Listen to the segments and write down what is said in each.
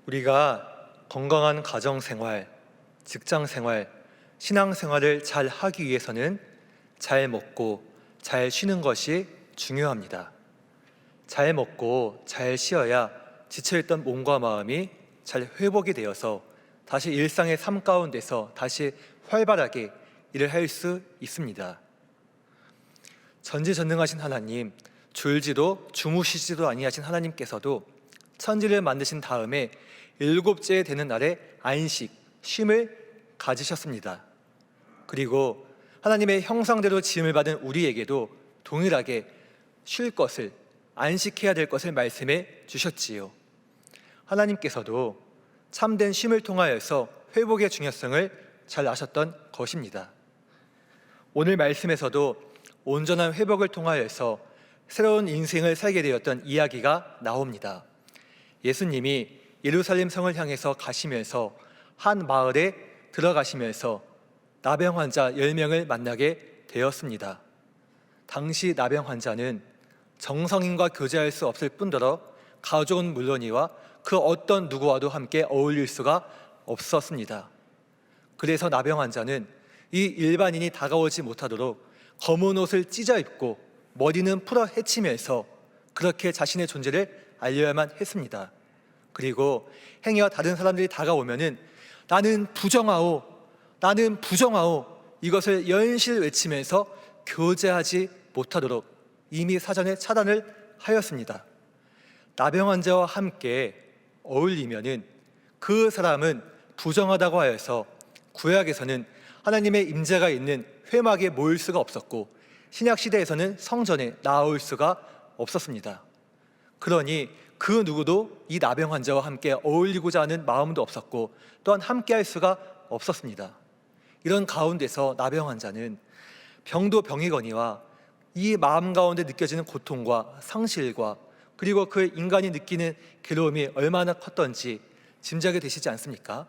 우리가 건강한 가정생활, 직장생활, 신앙생활을 잘 하기 위해서는 잘 먹고 잘 쉬는 것이 중요합니다. 잘 먹고 잘 쉬어야 지쳐있던 몸과 마음이 잘 회복이 되어서 다시 일상의 삶 가운데서 다시 활발하게 일을 할 수 있습니다. 전지전능하신 하나님, 졸지도 주무시지도 아니하신 하나님께서도 천지를 만드신 다음에 일곱째 되는 날에 안식, 쉼을 가지셨습니다. 그리고 하나님의 형상대로 지음을 받은 우리에게도 동일하게 쉴 것을, 안식해야 될 것을 말씀해 주셨지요. 하나님께서도 참된 쉼을 통하여서 회복의 중요성을 잘 아셨던 것입니다. 오늘 말씀에서도 온전한 회복을 통하여서 새로운 인생을 살게 되었던 이야기가 나옵니다. 예수님이 예루살렘 성을 향해서 가시면서 한 마을에 들어가시면서 나병 환자 10명을 만나게 되었습니다. 당시 나병 환자는 정성인과 교제할 수 없을 뿐더러 가족은 물론이와 그 어떤 누구와도 함께 어울릴 수가 없었습니다. 그래서 나병 환자는 이 일반인이 다가오지 못하도록 검은 옷을 찢어 입고 머리는 풀어 헤치면서 그렇게 자신의 존재를 알려야만 했습니다. 그리고 행여와 다른 사람들이 다가오면은 나는 부정하오, 나는 부정하오, 이것을 연실 외치면서 교제하지 못하도록 이미 사전에 차단을 하였습니다. 나병 환자와 함께 어울리면은 그 사람은 부정하다고 하여서 구약에서는 하나님의 임재가 있는 회막에 모일 수가 없었고 신약 시대에서는 성전에 나올 수가 없었습니다. 그러니 그 누구도 이 나병 환자와 함께 어울리고자 하는 마음도 없었고 또한 함께 할 수가 없었습니다. 이런 가운데서 나병 환자는 병도 병이거니와 이 마음 가운데 느껴지는 고통과 상실과 그리고 그 인간이 느끼는 괴로움이 얼마나 컸던지 짐작이 되시지 않습니까?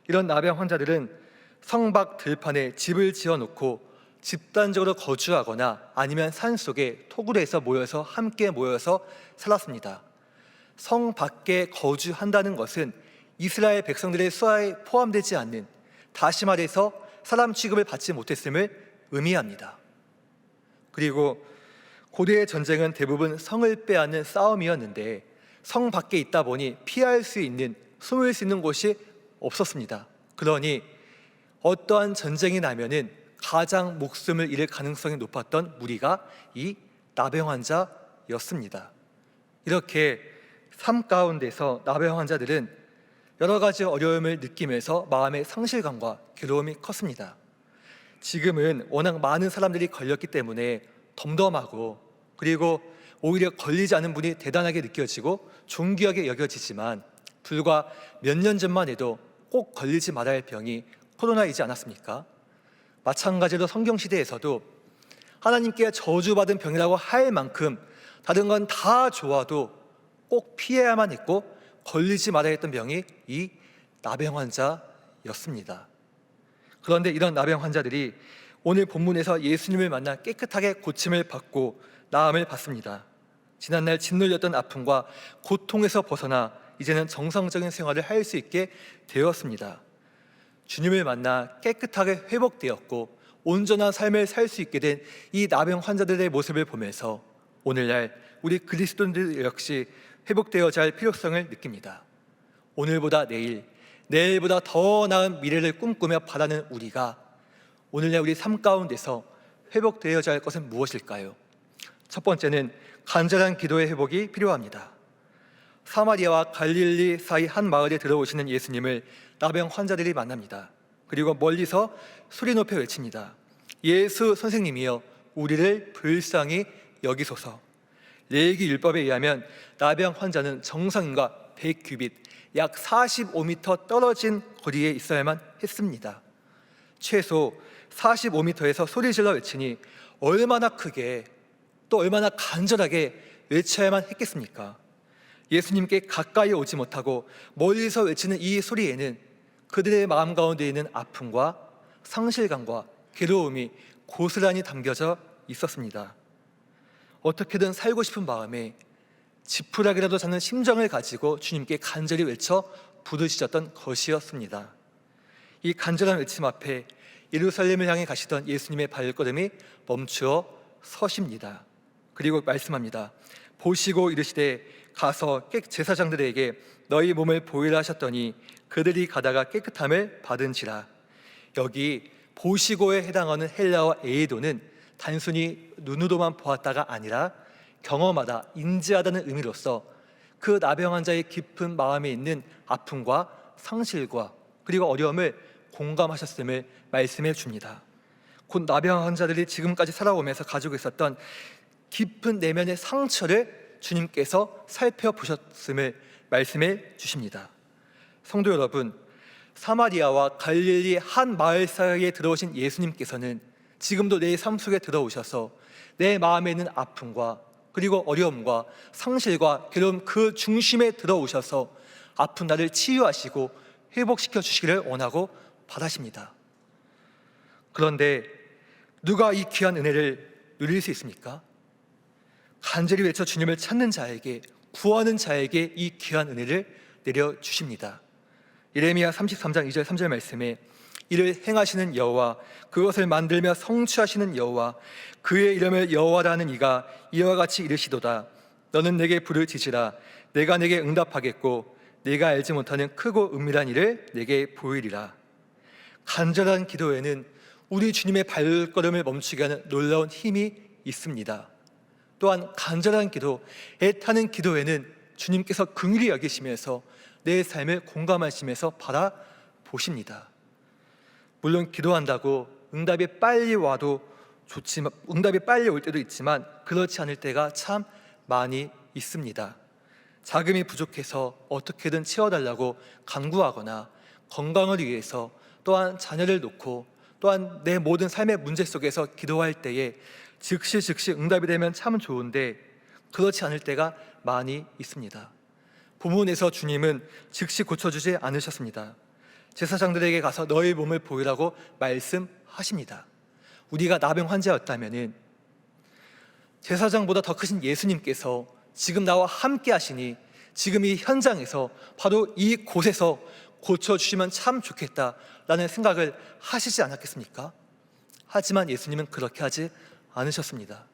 이런 나병 환자들은 성 밖 들판에 집을 지어놓고 집단적으로 거주하거나 아니면 산속에 토굴에서 모여서 함께 모여서 살았습니다. 성 밖에 거주한다는 것은 이스라엘 백성들의 수하에 포함되지 않는, 다시 말해서 사람 취급을 받지 못했음을 의미합니다. 그리고 고대의 전쟁은 대부분 성을 빼앗는 싸움이었는데 성 밖에 있다 보니 피할 수 있는, 숨을 수 있는 곳이 없었습니다. 그러니 어떠한 전쟁이 나면은 가장 목숨을 잃을 가능성이 높았던 무리가 이 나병 환자였습니다. 이렇게 삶 가운데서 나병 환자들은 여러 가지 어려움을 느끼면서 마음의 상실감과 괴로움이 컸습니다. 지금은 워낙 많은 사람들이 걸렸기 때문에 덤덤하고 그리고 오히려 걸리지 않은 분이 대단하게 느껴지고 존귀하게 여겨지지만 불과 몇 년 전만 해도 꼭 걸리지 말아야 할 병이 코로나이지 않았습니까? 마찬가지로 성경시대에서도 하나님께 저주받은 병이라고 할 만큼 다른 건 다 좋아도 꼭 피해야만 했고 걸리지 말아야 했던 병이 이 나병 환자였습니다. 그런데 이런 나병 환자들이 오늘 본문에서 예수님을 만나 깨끗하게 고침을 받고 나음을 받습니다. 지난날 짓눌렸던 아픔과 고통에서 벗어나 이제는 정상적인 생활을 할 수 있게 되었습니다. 주님을 만나 깨끗하게 회복되었고 온전한 삶을 살 수 있게 된 이 나병 환자들의 모습을 보면서 오늘날 우리 그리스도인들 역시 회복되어야 할 필요성을 느낍니다. 오늘보다 내일, 내일보다 더 나은 미래를 꿈꾸며 바라는 우리가 오늘날 우리 삶 가운데서 회복되어야 할 것은 무엇일까요? 첫 번째는 간절한 기도의 회복이 필요합니다. 사마리아와 갈릴리 사이 한 마을에 들어오시는 예수님을 나병 환자들이 만납니다. 그리고 멀리서 소리 높여 외칩니다. 예수 선생님이여 우리를 불쌍히 여기소서. 레위기 율법에 의하면 나병 환자는 정상인과 100규빗 약 45m 떨어진 거리에 있어야만 했습니다. 최소 45m에서 소리질러 외치니 얼마나 크게 또 얼마나 간절하게 외쳐야만 했겠습니까? 예수님께 가까이 오지 못하고 멀리서 외치는 이 소리에는 그들의 마음 가운데 있는 아픔과 상실감과 괴로움이 고스란히 담겨져 있었습니다. 어떻게든 살고 싶은 마음에 지푸라기라도 잡는 심정을 가지고 주님께 간절히 외쳐 부르짖었던 것이었습니다. 이 간절한 외침 앞에 예루살렘을 향해 가시던 예수님의 발걸음이 멈추어 서십니다. 그리고 말씀합니다. 보시고 이르시되 가서 제사장들에게 너희 몸을 보이라 하셨더니 그들이 가다가 깨끗함을 받은지라. 여기 보시고에 해당하는 헬라어 에이도는 단순히 눈으로만 보았다가 아니라 경험하다, 인지하다는 의미로서 그 나병 환자의 깊은 마음에 있는 아픔과 상실과 그리고 어려움을 공감하셨음을 말씀해 줍니다. 곧 나병 환자들이 지금까지 살아오면서 가지고 있었던 깊은 내면의 상처를 주님께서 살펴보셨음을 말씀해 주십니다. 성도 여러분, 사마리아와 갈릴리 한 마을 사이에 들어오신 예수님께서는 지금도 내 삶 속에 들어오셔서 내 마음에 있는 아픔과 그리고 어려움과 상실과 괴로움 그 중심에 들어오셔서 아픈 나를 치유하시고 회복시켜 주시기를 원하고 바라십니다. 그런데 누가 이 귀한 은혜를 누릴 수 있습니까? 간절히 외쳐 주님을 찾는 자에게, 구하는 자에게 이 귀한 은혜를 내려주십니다. 예레미야 33장 2절 3절 말씀에 이를 행하시는 여호와, 그것을 만들며 성취하시는 여호와, 그의 이름을 여호와라는 이가 이와 같이 이르시도다. 너는 내게 부르짖으라. 내가 내게 응답하겠고 내가 알지 못하는 크고 은밀한 일을 내게 보이리라. 간절한 기도에는 우리 주님의 발걸음을 멈추게 하는 놀라운 힘이 있습니다. 또한 간절한 기도, 애타는 기도에는 주님께서 긍휼히 여기시면서 내 삶을 공감하시면서 바라보십니다. 물론 기도한다고 응답이 빨리 와도 좋지만, 응답이 빨리 올 때도 있지만 그렇지 않을 때가 참 많이 있습니다. 자금이 부족해서 어떻게든 채워달라고 간구하거나 건강을 위해서 또한 자녀를 놓고 또한 내 모든 삶의 문제 속에서 기도할 때에 즉시 응답이 되면 참 좋은데 그렇지 않을 때가 많이 있습니다. 본문에서 주님은 즉시 고쳐주지 않으셨습니다. 제사장들에게 가서 너희 몸을 보이라고 말씀하십니다. 우리가 나병 환자였다면 제사장보다 더 크신 예수님께서 지금 나와 함께 하시니 지금 이 현장에서 바로 이곳에서 고쳐주시면 참 좋겠다라는 생각을 하시지 않았겠습니까? 하지만 예수님은 그렇게 하지 않으셨습니다.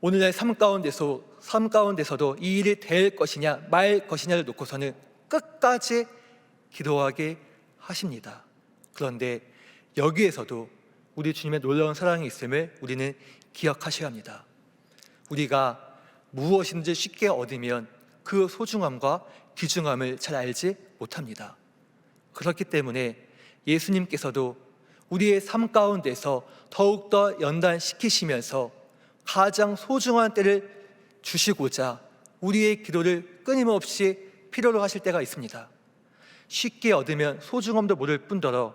오늘날 삶 가운데서도 이 일이 될 것이냐 말 것이냐를 놓고서는 끝까지 기도하게 하십니다. 그런데 여기에서도 우리 주님의 놀라운 사랑이 있음을 우리는 기억하셔야 합니다. 우리가 무엇인지 쉽게 얻으면 그 소중함과 귀중함을 잘 알지 못합니다. 그렇기 때문에 예수님께서도 우리의 삶 가운데서 더욱더 연단시키시면서 가장 소중한 때를 주시고자 우리의 기도를 끊임없이 필요로 하실 때가 있습니다. 쉽게 얻으면 소중함도 모를 뿐더러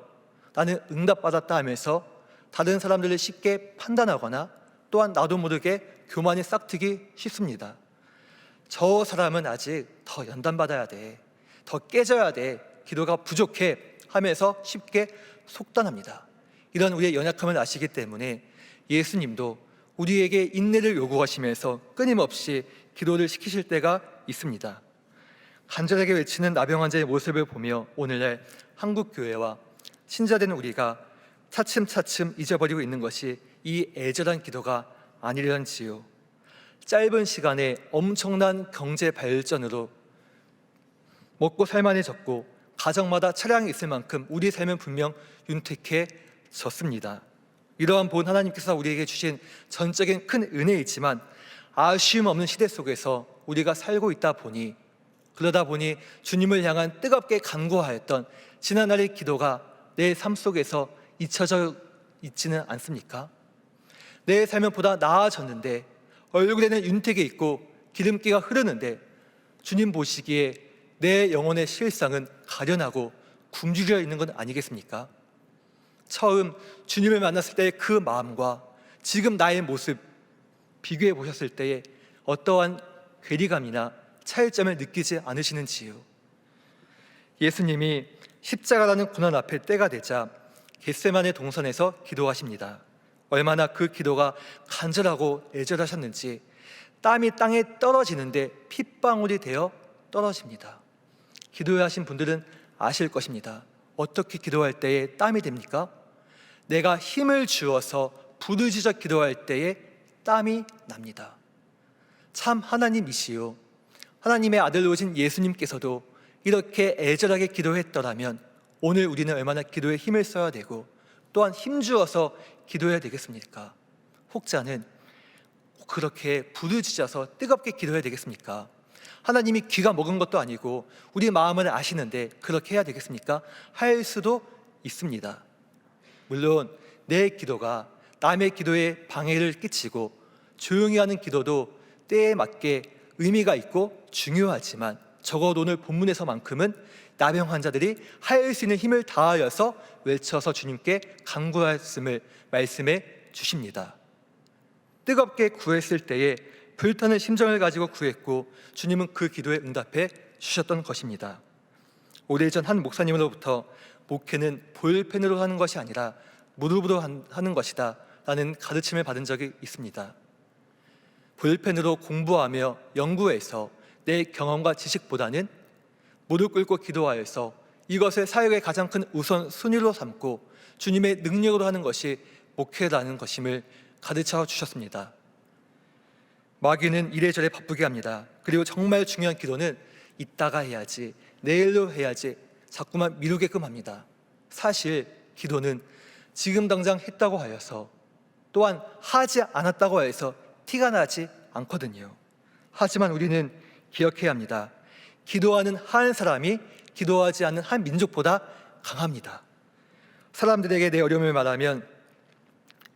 나는 응답받았다 하면서 다른 사람들을 쉽게 판단하거나 또한 나도 모르게 교만이 싹트기 쉽습니다. 저 사람은 아직 더 연단받아야 돼, 더 깨져야 돼, 기도가 부족해 하면서 쉽게 속단합니다. 이런 우리의 연약함을 아시기 때문에 예수님도 우리에게 인내를 요구하시면서 끊임없이 기도를 시키실 때가 있습니다. 간절하게 외치는 나병 환자의 모습을 보며 오늘날 한국교회와 신자된 우리가 차츰차츰 잊어버리고 있는 것이 이 애절한 기도가 아니련지요. 짧은 시간에 엄청난 경제 발전으로 먹고 살만해졌고 가정마다 차량이 있을 만큼 우리 삶은 분명 윤택해졌습니다. 이러한 본 하나님께서 우리에게 주신 전적인 큰 은혜이지만 아쉬움 없는 시대 속에서 우리가 살고 있다 보니, 그러다 보니 주님을 향한 뜨겁게 간구하였던 지난날의 기도가 내 삶 속에서 잊혀져 있지는 않습니까? 내 삶은 보다 나아졌는데 얼굴에는 윤택이 있고 기름기가 흐르는데 주님 보시기에 내 영혼의 실상은 가련하고 굶주려 있는 건 아니겠습니까? 처음 주님을 만났을 때의 그 마음과 지금 나의 모습 비교해 보셨을 때에 어떠한 괴리감이나 차이점을 느끼지 않으시는지요? 예수님이 십자가라는 고난 앞에 때가 되자 겟세마네 동산에서 기도하십니다. 얼마나 그 기도가 간절하고 애절하셨는지 땀이 땅에 떨어지는데 핏방울이 되어 떨어집니다. 기도하신 분들은 아실 것입니다. 어떻게 기도할 때에 땀이 됩니까? 내가 힘을 주어서 부르짖어 기도할 때에 땀이 납니다. 참 하나님이시요, 하나님의 아들로 오신 예수님께서도 이렇게 애절하게 기도했더라면 오늘 우리는 얼마나 기도에 힘을 써야 되고 또한 힘주어서 기도해야 되겠습니까? 혹자는 그렇게 부르짖어서 뜨겁게 기도해야 되겠습니까? 하나님이 귀가 먹은 것도 아니고 우리 마음을 아시는데 그렇게 해야 되겠습니까? 할 수도 있습니다. 물론 내 기도가 남의 기도에 방해를 끼치고 조용히 하는 기도도 때에 맞게 의미가 있고 중요하지만 적어도 오늘 본문에서만큼은 나병 환자들이 할 수 있는 힘을 다하여서 외쳐서 주님께 간구하였음을 말씀해 주십니다. 뜨겁게 구했을 때에 불타는 심정을 가지고 구했고 주님은 그 기도에 응답해 주셨던 것입니다. 오래전 한 목사님으로부터 목회는 볼펜으로 하는 것이 아니라 무릎으로 하는 것이다 라는 가르침을 받은 적이 있습니다. 볼펜으로 공부하며 연구해서 내 경험과 지식보다는 무릎 꿇고 기도하여서 이것을 사역의 가장 큰 우선순위로 삼고 주님의 능력으로 하는 것이 목회라는 것임을 가르쳐 주셨습니다. 마귀는 이래저래 바쁘게 합니다. 그리고 정말 중요한 기도는 이따가 해야지, 내일로 해야지 자꾸만 미루게끔 합니다. 사실 기도는 지금 당장 했다고 하여서 또한 하지 않았다고 하여서 티가 나지 않거든요. 하지만 우리는 기억해야 합니다. 기도하는 한 사람이 기도하지 않는 한 민족보다 강합니다. 사람들에게 내 어려움을 말하면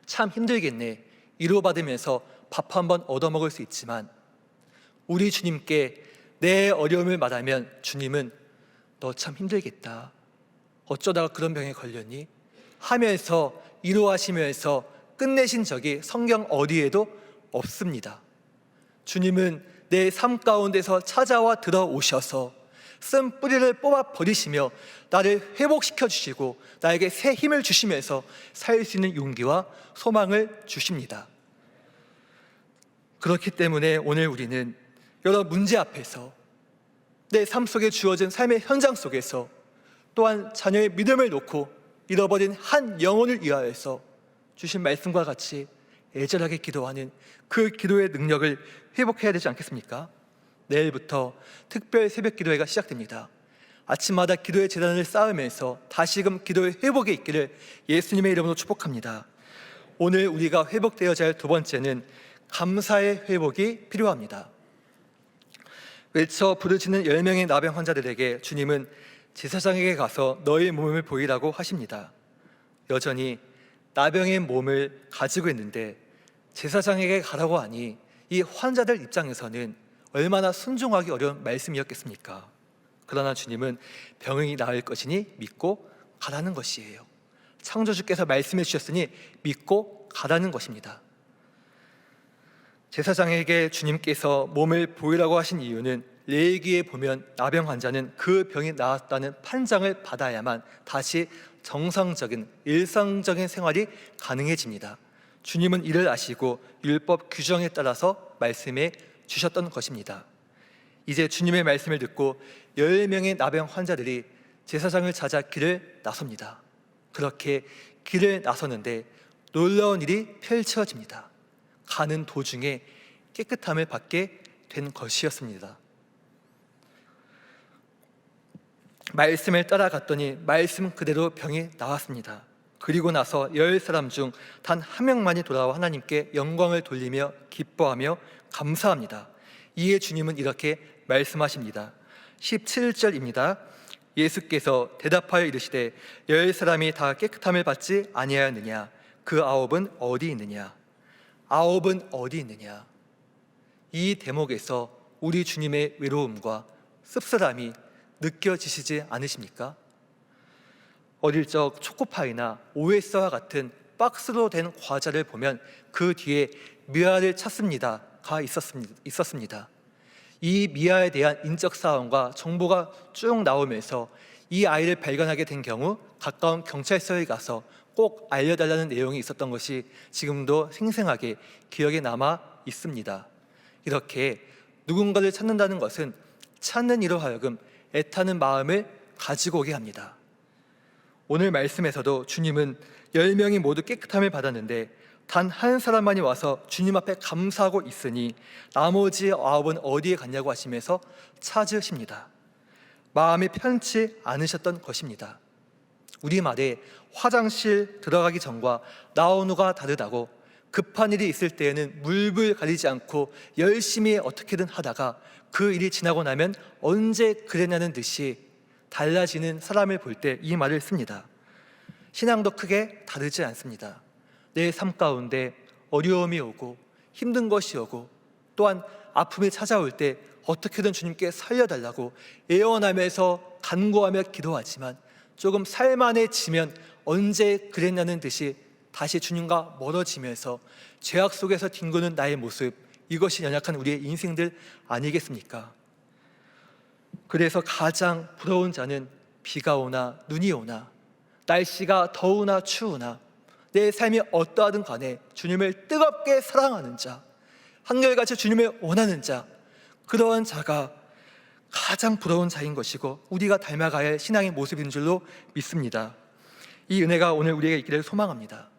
참 힘들겠네, 위로받으면서 밥 한 번 얻어먹을 수 있지만 우리 주님께 내 어려움을 말하면 주님은 너 참 힘들겠다, 어쩌다가 그런 병에 걸렸니? 하면서 위로하시면서 끝내신 적이 성경 어디에도 없습니다. 주님은 내 삶 가운데서 찾아와 들어오셔서 쓴 뿌리를 뽑아 버리시며 나를 회복시켜 주시고 나에게 새 힘을 주시면서 살 수 있는 용기와 소망을 주십니다. 그렇기 때문에 오늘 우리는 여러 문제 앞에서 내 삶 속에 주어진 삶의 현장 속에서 또한 자녀의 믿음을 놓고 잃어버린 한 영혼을 위하여서 주신 말씀과 같이 애절하게 기도하는 그 기도의 능력을 회복해야 되지 않겠습니까? 내일부터 특별 새벽 기도회가 시작됩니다. 아침마다 기도의 재단을 쌓으면서 다시금 기도의 회복에 있기를 예수님의 이름으로 축복합니다. 오늘 우리가 회복되어야 할 두 번째는 감사의 회복이 필요합니다. 외쳐 부르짖는 10명의 나병 환자들에게 주님은 제사장에게 가서 너의 몸을 보이라고 하십니다. 여전히 나병의 몸을 가지고 있는데 제사장에게 가라고 하니 이 환자들 입장에서는 얼마나 순종하기 어려운 말씀이었겠습니까? 그러나 주님은 병이 나을 것이니 믿고 가라는 것이에요. 창조주께서 말씀해 주셨으니 믿고 가라는 것입니다. 제사장에게 주님께서 몸을 보이라고 하신 이유는 레위기에 보면 나병 환자는 그 병이 나았다는 판정을 받아야만 다시 정상적인 일상적인 생활이 가능해집니다. 주님은 이를 아시고 율법 규정에 따라서 말씀해 주셨던 것입니다. 이제 주님의 말씀을 듣고 10명의 나병 환자들이 제사장을 찾아 길을 나섭니다. 그렇게 길을 나서는데 놀라운 일이 펼쳐집니다. 가는 도중에 깨끗함을 받게 된 것이었습니다. 말씀을 따라갔더니 말씀 그대로 병이 나왔습니다. 그리고 나서 10사람 중 단 한 명만이 돌아와 하나님께 영광을 돌리며 기뻐하며 감사합니다. 이에 주님은 이렇게 말씀하십니다. 17절입니다. 예수께서 대답하여 이르시되 10사람이 다 깨끗함을 받지 아니하였느냐? 그 9은 어디 있느냐? 9은 어디 있느냐? 이 대목에서 우리 주님의 외로움과 씁쓸함이 느껴지시지 않으십니까? 어릴 적 초코파이나 OS와 같은 박스로 된 과자를 보면 그 뒤에 미아를 찾습니다가 있었습니다. 이 미아에 대한 인적 사항과 정보가 쭉 나오면서 이 아이를 발견하게 된 경우 가까운 경찰서에 가서 꼭 알려달라는 내용이 있었던 것이 지금도 생생하게 기억에 남아 있습니다. 이렇게 누군가를 찾는다는 것은 찾는 이로 하여금 애타는 마음을 가지고 오게 합니다. 오늘 말씀에서도 주님은 10명이 모두 깨끗함을 받았는데 단 한 사람만이 와서 주님 앞에 감사하고 있으니 나머지 9은 어디에 갔냐고 하시면서 찾으십니다. 마음이 편치 않으셨던 것입니다. 우리말에 화장실 들어가기 전과 나온 후가 다르다고 급한 일이 있을 때에는 물불 가리지 않고 열심히 어떻게든 하다가 그 일이 지나고 나면 언제 그랬냐는 듯이 달라지는 사람을 볼 때 이 말을 씁니다. 신앙도 크게 다르지 않습니다. 내 삶 가운데 어려움이 오고 힘든 것이 오고 또한 아픔이 찾아올 때 어떻게든 주님께 살려달라고 애원하면서 간구하며 기도하지만 조금 살만해지면 언제 그랬냐는 듯이 다시 주님과 멀어지면서 죄악 속에서 뒹구는 나의 모습, 이것이 연약한 우리의 인생들 아니겠습니까? 그래서 가장 부러운 자는 비가 오나 눈이 오나 날씨가 더우나 추우나 내 삶이 어떠하든 간에 주님을 뜨겁게 사랑하는 자, 한결같이 주님을 원하는 자, 그러한 자가 가장 부러운 자인 것이고 우리가 닮아가야 할 신앙의 모습인 줄로 믿습니다. 이 은혜가 오늘 우리에게 있기를 소망합니다.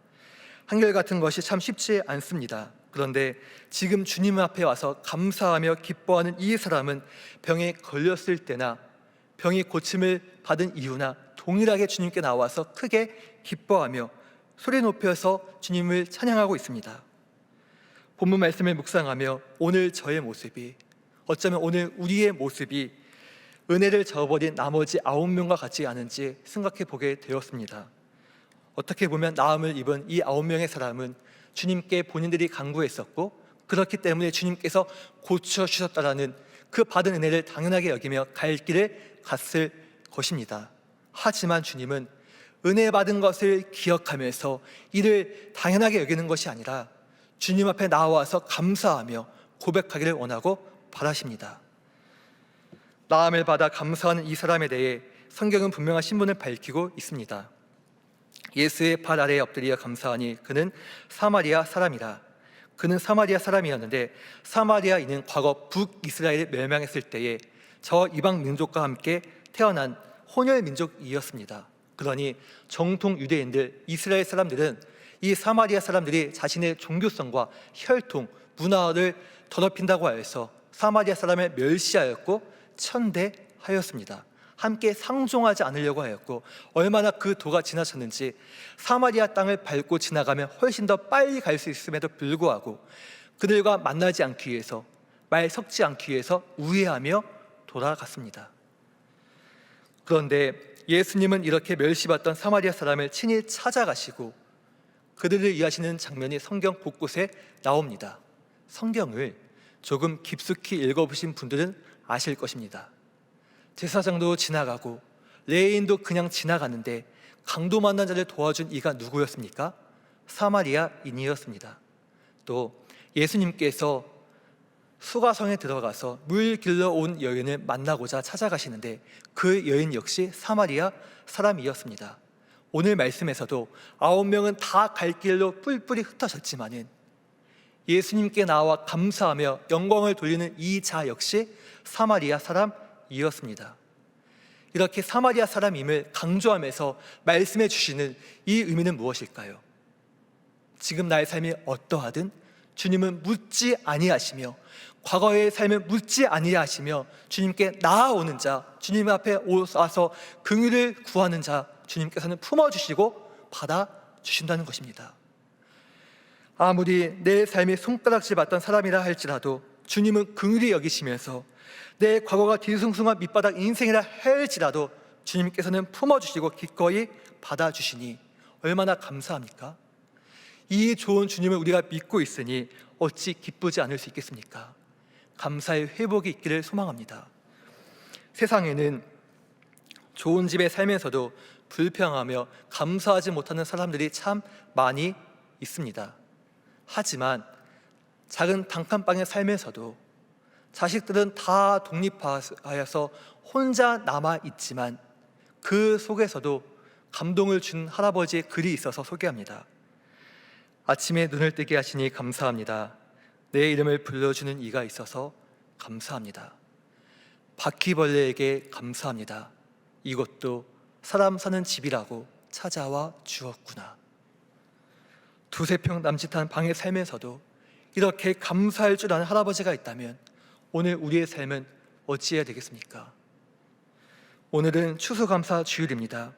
한결같은 것이 참 쉽지 않습니다. 그런데 지금 주님 앞에 와서 감사하며 기뻐하는 이 사람은 병에 걸렸을 때나 병이 고침을 받은 이유나 동일하게 주님께 나와서 크게 기뻐하며 소리 높여서 주님을 찬양하고 있습니다. 본문 말씀을 묵상하며 오늘 저의 모습이, 어쩌면 오늘 우리의 모습이 은혜를 저버린 나머지 9명과 같지 않은지 생각해 보게 되었습니다. 어떻게 보면 나음을 입은 이 9명의 사람은 주님께 본인들이 간구했었고 그렇기 때문에 주님께서 고쳐주셨다라는 그 받은 은혜를 당연하게 여기며 갈 길을 갔을 것입니다. 하지만 주님은 은혜 받은 것을 기억하면서 이를 당연하게 여기는 것이 아니라 주님 앞에 나와서 감사하며 고백하기를 원하고 바라십니다. 나음을 받아 감사하는 이 사람에 대해 성경은 분명한 신분을 밝히고 있습니다. 예수의 발 아래에 엎드려 감사하니 그는 사마리아 사람이라. 그는 사마리아 사람이었는데 사마리아인은 과거 북이스라엘이 멸망했을 때에 저 이방 민족과 함께 태어난 혼혈 민족이었습니다. 그러니 정통 유대인들, 이스라엘 사람들은 이 사마리아 사람들이 자신의 종교성과 혈통, 문화를 더럽힌다고 하여서 사마리아 사람을 멸시하였고 천대하였습니다. 함께 상종하지 않으려고 하였고 얼마나 그 도가 지나쳤는지 사마리아 땅을 밟고 지나가면 훨씬 더 빨리 갈 수 있음에도 불구하고 그들과 만나지 않기 위해서, 말 섞지 않기 위해서 우회하며 돌아갔습니다. 그런데 예수님은 이렇게 멸시받던 사마리아 사람을 친히 찾아가시고 그들을 이해하시는 장면이 성경 곳곳에 나옵니다. 성경을 조금 깊숙이 읽어보신 분들은 아실 것입니다. 제사장도 지나가고 레위인도 그냥 지나가는데 강도 만난 자를 도와준 이가 누구였습니까? 사마리아인이었습니다. 또 예수님께서 수가성에 들어가서 물 길러 온 여인을 만나고자 찾아가시는데 그 여인 역시 사마리아 사람이었습니다. 오늘 말씀에서도 9명은 다 갈 길로 뿔뿔이 흩어졌지만은 예수님께 나와 감사하며 영광을 돌리는 이 자 역시 사마리아 사람이었습니다. 이렇게 사마리아 사람임을 강조하면서 말씀해 주시는 이 의미는 무엇일까요? 지금 나의 삶이 어떠하든 주님은 묻지 아니하시며 과거의 삶을 묻지 아니하시며 주님께 나아오는 자, 주님 앞에 와서 긍휼을 구하는 자 주님께서는 품어주시고 받아주신다는 것입니다. 아무리 내 삶이 손가락질 받던 사람이라 할지라도 주님은 긍휼히 여기시면서 내 과거가 뒤숭숭한 밑바닥 인생이라 할지라도 주님께서는 품어주시고 기꺼이 받아주시니 얼마나 감사합니까? 이 좋은 주님을 우리가 믿고 있으니 어찌 기쁘지 않을 수 있겠습니까? 감사의 회복이 있기를 소망합니다. 세상에는 좋은 집에 살면서도 불평하며 감사하지 못하는 사람들이 참 많이 있습니다. 하지만 작은 단칸방에 살면서도 자식들은 다 독립하여서 혼자 남아있지만 그 속에서도 감동을 준 할아버지의 글이 있어서 소개합니다. 아침에 눈을 뜨게 하시니 감사합니다. 내 이름을 불러주는 이가 있어서 감사합니다. 바퀴벌레에게 감사합니다. 이것도 사람 사는 집이라고 찾아와 주었구나. 두세 평 남짓한 방에 살면서도 이렇게 감사할 줄 아는 할아버지가 있다면 오늘 우리의 삶은 어찌해야 되겠습니까? 오늘은 추수감사 주일입니다.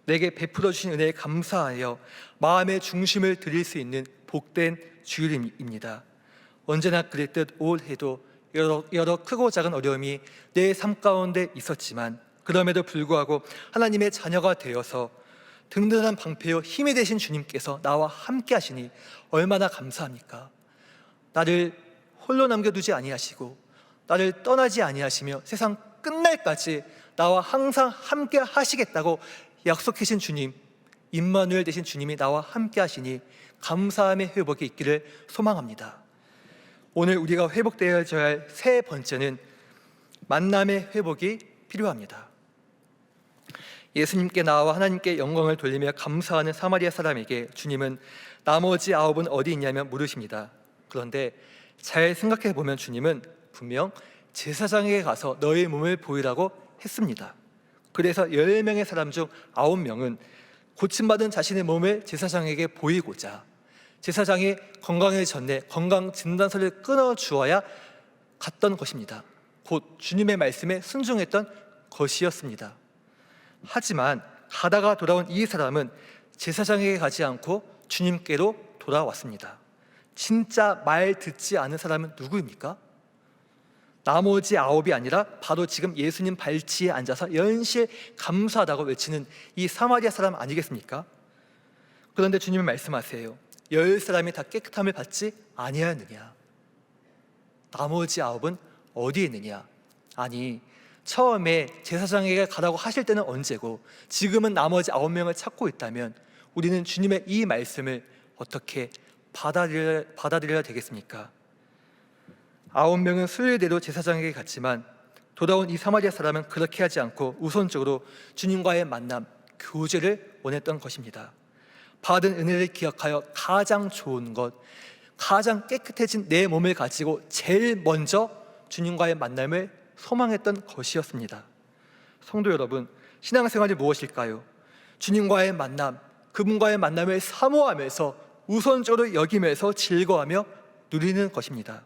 내게 베풀어 주신 은혜에 감사하여 마음의 중심을 드릴 수 있는 복된 주일입니다. 언제나 그랬듯 올해도 여러 크고 작은 어려움이 내 삶 가운데 있었지만 그럼에도 불구하고 하나님의 자녀가 되어서 든든한 방패요 힘이 되신 주님께서 나와 함께 하시니 얼마나 감사합니까? 나를 홀로 남겨두지 아니하시고 나를 떠나지 아니하시며 세상 끝날까지 나와 항상 함께 하시겠다고 약속하신 주님, 임마누엘 되신 주님이 나와 함께 하시니 감사함의 회복이 있기를 소망합니다. 오늘 우리가 회복되어야 할 세 번째는 만남의 회복이 필요합니다. 예수님께 나와 하나님께 영광을 돌리며 감사하는 사마리아 사람에게 주님은 나머지 9은 어디 있냐며 물으십니다. 그런데 잘 생각해 보면 주님은 분명 제사장에게 가서 너의 몸을 보이라고 했습니다. 그래서 10명의 사람 중 9명은 고침받은 자신의 몸을 제사장에게 보이고자 제사장이 건강해졌네 건강 진단서를 끊어주어야 갔던 것입니다. 곧 주님의 말씀에 순종했던 것이었습니다. 하지만 가다가 돌아온 이 사람은 제사장에게 가지 않고 주님께로 돌아왔습니다. 진짜 말 듣지 않은 사람은 누구입니까? 나머지 9이 아니라 바로 지금 예수님 발치에 앉아서 연실 감사하다고 외치는 이 사마리아 사람 아니겠습니까? 그런데 주님은 말씀하세요. 10사람이 다 깨끗함을 받지 아니하느냐? 나머지 9은 어디에 있느냐? 아니, 처음에 제사장에게 가라고 하실 때는 언제고 지금은 나머지 9명을 찾고 있다면 우리는 주님의 이 말씀을 어떻게 받아들여야 되겠습니까? 9명은 순례대로 제사장에게 갔지만 돌아온 이 사마리아 사람은 그렇게 하지 않고 우선적으로 주님과의 만남, 교제를 원했던 것입니다. 받은 은혜를 기억하여 가장 좋은 것, 가장 깨끗해진 내 몸을 가지고 제일 먼저 주님과의 만남을 소망했던 것이었습니다. 성도 여러분, 신앙생활이 무엇일까요? 주님과의 만남, 그분과의 만남을 사모하면서 우선적으로 여기면서 즐거워하며 누리는 것입니다.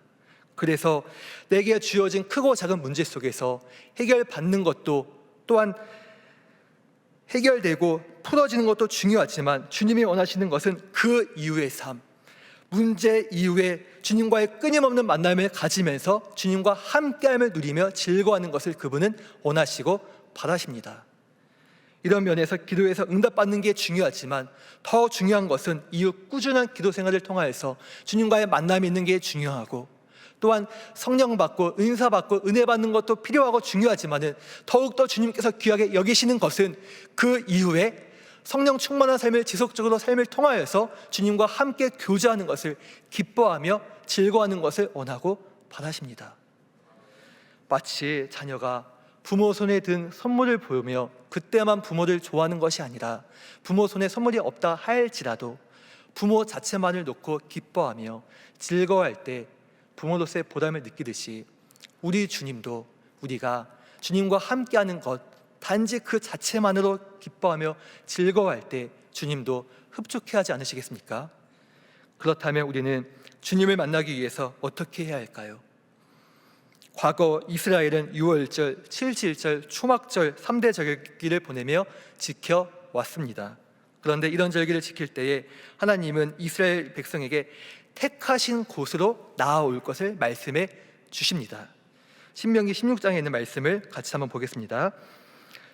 그래서 내게 주어진 크고 작은 문제 속에서 해결받는 것도 또한 해결되고 풀어지는 것도 중요하지만 주님이 원하시는 것은 그 이후의 삶, 문제 이후에 주님과의 끊임없는 만남을 가지면서 주님과 함께함을 누리며 즐거워하는 것을 그분은 원하시고 바라십니다. 이런 면에서 기도에서 응답받는 게 중요하지만 더 중요한 것은 이후 꾸준한 기도 생활을 통하여서 주님과의 만남이 있는 게 중요하고 또한 성령 받고 은사 받고 은혜 받는 것도 필요하고 중요하지만 더욱더 주님께서 귀하게 여기시는 것은 그 이후에 성령 충만한 삶을 지속적으로 삶을 통하여서 주님과 함께 교제하는 것을 기뻐하며 즐거워하는 것을 원하고 바라십니다. 마치 자녀가 부모 손에 든 선물을 보며 그때만 부모를 좋아하는 것이 아니라 부모 손에 선물이 없다 할지라도 부모 자체만을 놓고 기뻐하며 즐거워할 때 부모로서의 보람을 느끼듯이 우리 주님도 우리가 주님과 함께하는 것 단지 그 자체만으로 기뻐하며 즐거워할 때 주님도 흡족해하지 않으시겠습니까? 그렇다면 우리는 주님을 만나기 위해서 어떻게 해야 할까요? 과거 이스라엘은 유월절, 칠칠절, 초막절 3대 절기를 보내며 지켜왔습니다. 그런데 이런 절기를 지킬 때에 하나님은 이스라엘 백성에게 택하신 곳으로 나아올 것을 말씀해 주십니다. 신명기 16장에 있는 말씀을 같이 한번 보겠습니다.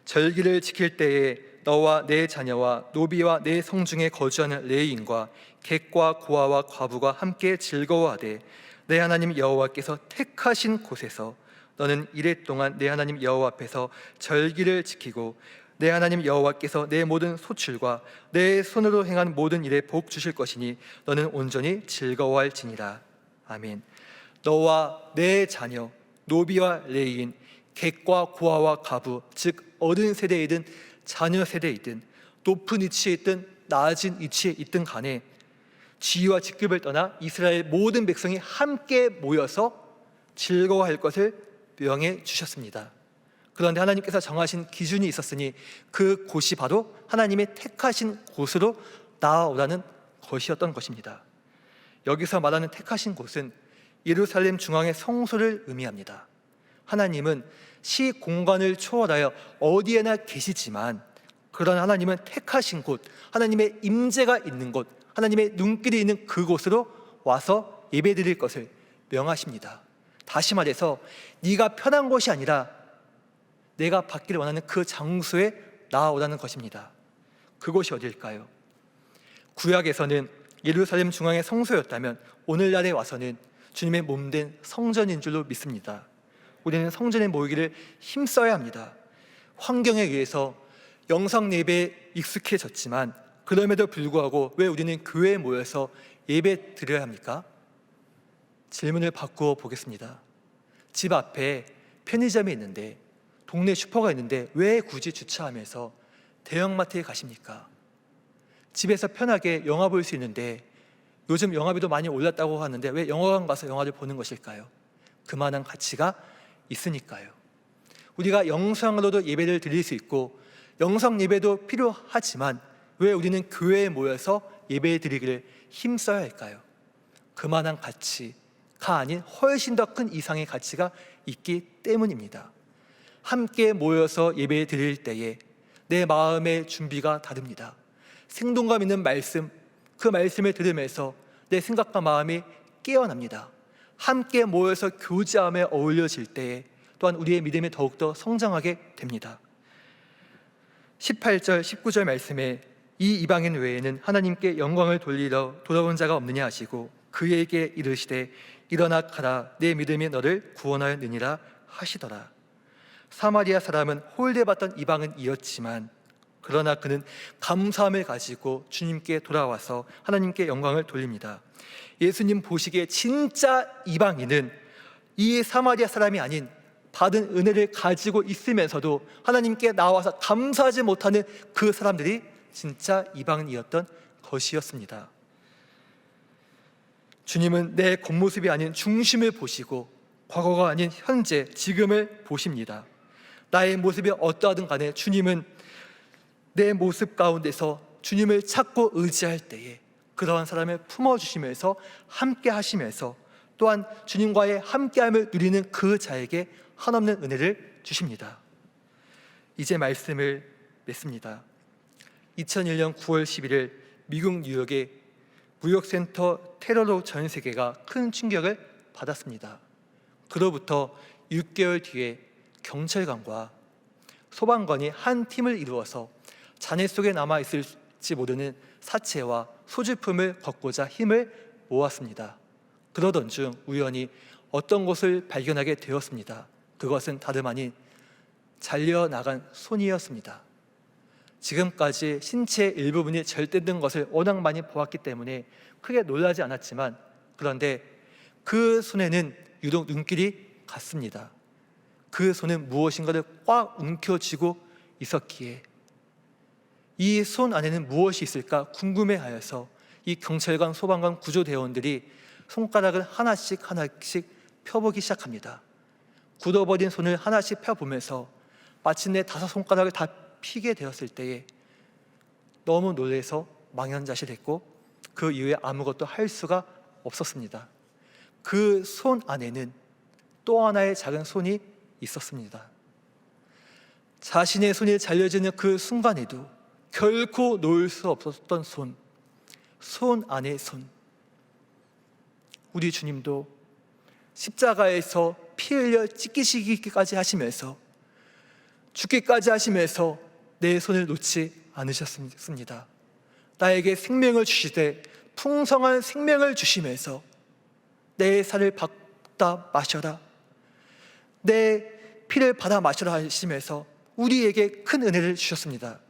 절기를 지킬 때에 너와 내 자녀와 노비와 내 성중에 거주하는 레위인과 객과 고아와 과부가 함께 즐거워하되 내 하나님 여호와께서 택하신 곳에서 너는 이레 동안 내 하나님 여호와 앞에서 절기를 지키고 내 하나님 여호와께서 내 모든 소출과 내 손으로 행한 모든 일에 복 주실 것이니 너는 온전히 즐거워할지니라. 아멘. 너와 내 자녀, 노비와 레위인, 객과 고아와 과부, 즉 어른 세대이든 자녀 세대이든 높은 위치에 있든 낮은 위치에 있든 간에 지위와 직급을 떠나 이스라엘 모든 백성이 함께 모여서 즐거워할 것을 명해 주셨습니다. 그런데 하나님께서 정하신 기준이 있었으니 그 곳이 바로 하나님의 택하신 곳으로 나아오라는 것이었던 것입니다. 여기서 말하는 택하신 곳은 예루살렘 중앙의 성소를 의미합니다. 하나님은 시 공간을 초월하여 어디에나 계시지만, 그러나 하나님은 택하신 곳, 하나님의 임재가 있는 곳, 하나님의 눈길이 있는 그곳으로 와서 예배드릴 것을 명하십니다. 다시 말해서 네가 편한 곳이 아니라 내가 받기를 원하는 그 장소에 나아오라는 것입니다. 그곳이 어딜까요? 구약에서는 예루살렘 중앙의 성소였다면 오늘날에 와서는 주님의 몸된 성전인 줄로 믿습니다. 우리는 성전에 모이기를 힘써야 합니다. 환경에 의해서 영상 예배에 익숙해졌지만 그럼에도 불구하고 왜 우리는 교회에 모여서 예배 드려야 합니까? 질문을 바꾸어 보겠습니다. 집 앞에 편의점이 있는데, 동네 슈퍼가 있는데 왜 굳이 주차하면서 대형마트에 가십니까? 집에서 편하게 영화 볼 수 있는데, 요즘 영화비도 많이 올랐다고 하는데 왜 영화관 가서 영화를 보는 것일까요? 그만한 가치가 있으니까요. 우리가 영상으로도 예배를 드릴 수 있고 영상 예배도 필요하지만 왜 우리는 교회에 모여서 예배 드리기를 힘써야 할까요? 그만한 가치가 아닌 훨씬 더 큰 이상의 가치가 있기 때문입니다. 함께 모여서 예배 드릴 때에 내 마음의 준비가 다릅니다. 생동감 있는 말씀, 그 말씀을 들으면서 내 생각과 마음이 깨어납니다. 함께 모여서 교제함에 어울려질 때에 또한 우리의 믿음이 더욱더 성장하게 됩니다. 18절, 19절 말씀에 이 이방인 외에는 하나님께 영광을 돌리러 돌아온 자가 없느냐 하시고 그에게 이르시되 일어나 가라, 내 믿음이 너를 구원하였느니라 하시더라. 사마리아 사람은 홀대받던 이방인이었지만 그러나 그는 감사함을 가지고 주님께 돌아와서 하나님께 영광을 돌립니다. 예수님 보시기에 진짜 이방인은 이 사마리아 사람이 아닌 받은 은혜를 가지고 있으면서도 하나님께 나와서 감사하지 못하는 그 사람들이 진짜 이방인이었던 것이었습니다. 주님은 내 겉모습이 아닌 중심을 보시고 과거가 아닌 현재, 지금을 보십니다. 나의 모습이 어떠하든 간에 주님은 내 모습 가운데서 주님을 찾고 의지할 때에 그러한 사람을 품어주시면서 함께 하시면서 또한 주님과의 함께함을 누리는 그 자에게 한없는 은혜를 주십니다. 이제 말씀을 맺습니다. 2001년 9월 11일 미국 뉴욕의 무역센터 테러로 전 세계가 큰 충격을 받았습니다. 그로부터 6개월 뒤에 경찰관과 소방관이 한 팀을 이루어서 잔해 속에 남아있을지 모르는 사체와 소지품을 걷고자 힘을 모았습니다. 그러던 중 우연히 어떤 것을 발견하게 되었습니다. 그것은 다름 아닌 잘려나간 손이었습니다. 지금까지 신체의 일부분이 절단된 것을 워낙 많이 보았기 때문에 크게 놀라지 않았지만, 그런데 그 손에는 유독 눈길이 갔습니다. 그 손은 무엇인가를 꽉 움켜쥐고 있었기에 이 손 안에는 무엇이 있을까 궁금해하여서 이 경찰관, 소방관, 구조대원들이 손가락을 하나씩 펴보기 시작합니다. 굳어버린 손을 하나씩 펴보면서 마침내 5손가락을 다 피게 되었을 때에 너무 놀라서 망연자실했고 그 이후에 아무것도 할 수가 없었습니다. 그 손 안에는 또 하나의 작은 손이 있었습니다. 자신의 손이 잘려지는 그 순간에도 결코 놓을 수 없었던 손 안의 손. 우리 주님도 십자가에서 피 흘려 찢기시기까지 하시면서 죽기까지 하시면서 내 손을 놓지 않으셨습니다. 나에게 생명을 주시되 풍성한 생명을 주시면서 내 살을 받아 마셔라, 내 피를 받아 마셔라 하시면서 우리에게 큰 은혜를 주셨습니다.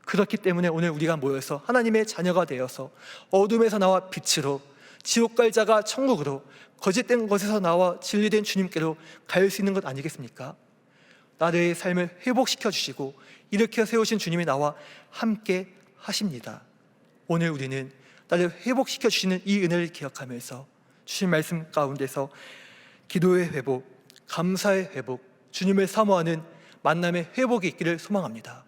그렇기 때문에 오늘 우리가 모여서 하나님의 자녀가 되어서 어둠에서 나와 빛으로, 지옥 갈 자가 천국으로, 거짓된 것에서 나와 진리된 주님께로 갈 수 있는 것 아니겠습니까? 나의 삶을 회복시켜 주시고 일으켜 세우신 주님이 나와 함께 하십니다. 오늘 우리는 나를 회복시켜 주시는 이 은혜를 기억하면서 주신 말씀 가운데서 기도의 회복, 감사의 회복, 주님을 사모하는 만남의 회복이 있기를 소망합니다.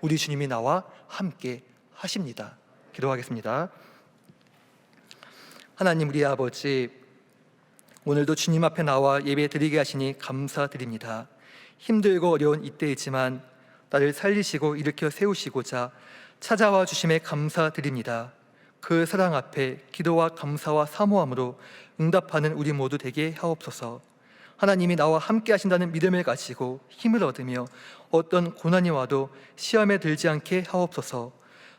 우리 주님이 나와 함께 하십니다. 기도하겠습니다. 하나님 우리 아버지, 오늘도 주님 앞에 나와 예배 드리게 하시니 감사드립니다. 힘들고 어려운 이때이지만 나를 살리시고 일으켜 세우시고자 찾아와 주심에 감사드립니다. 그 사랑 앞에 기도와 감사와 사모함으로 응답하는 우리 모두 되게 하옵소서. 하나님이 나와 함께 하신다는 믿음을 가지고 힘을 얻으며 어떤 고난이 와도 시험에 들지 않게 하옵소서.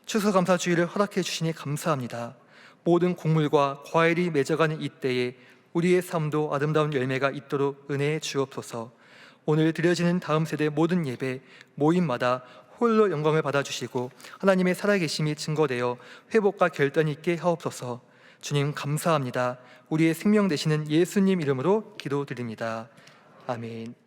추수감사주의를 허락해 주시니 감사합니다. 모든 곡물과 과일이 맺어가는 이때에 우리의 삶도 아름다운 열매가 있도록 은혜해 주옵소서. 오늘 드려지는 다음 세대 모든 예배 모임마다 홀로 영광을 받아주시고 하나님의 살아계심이 증거되어 회복과 결단이 있게 하옵소서. 주님 감사합니다. 우리의 생명 되시는 예수님 이름으로 기도드립니다. 아멘.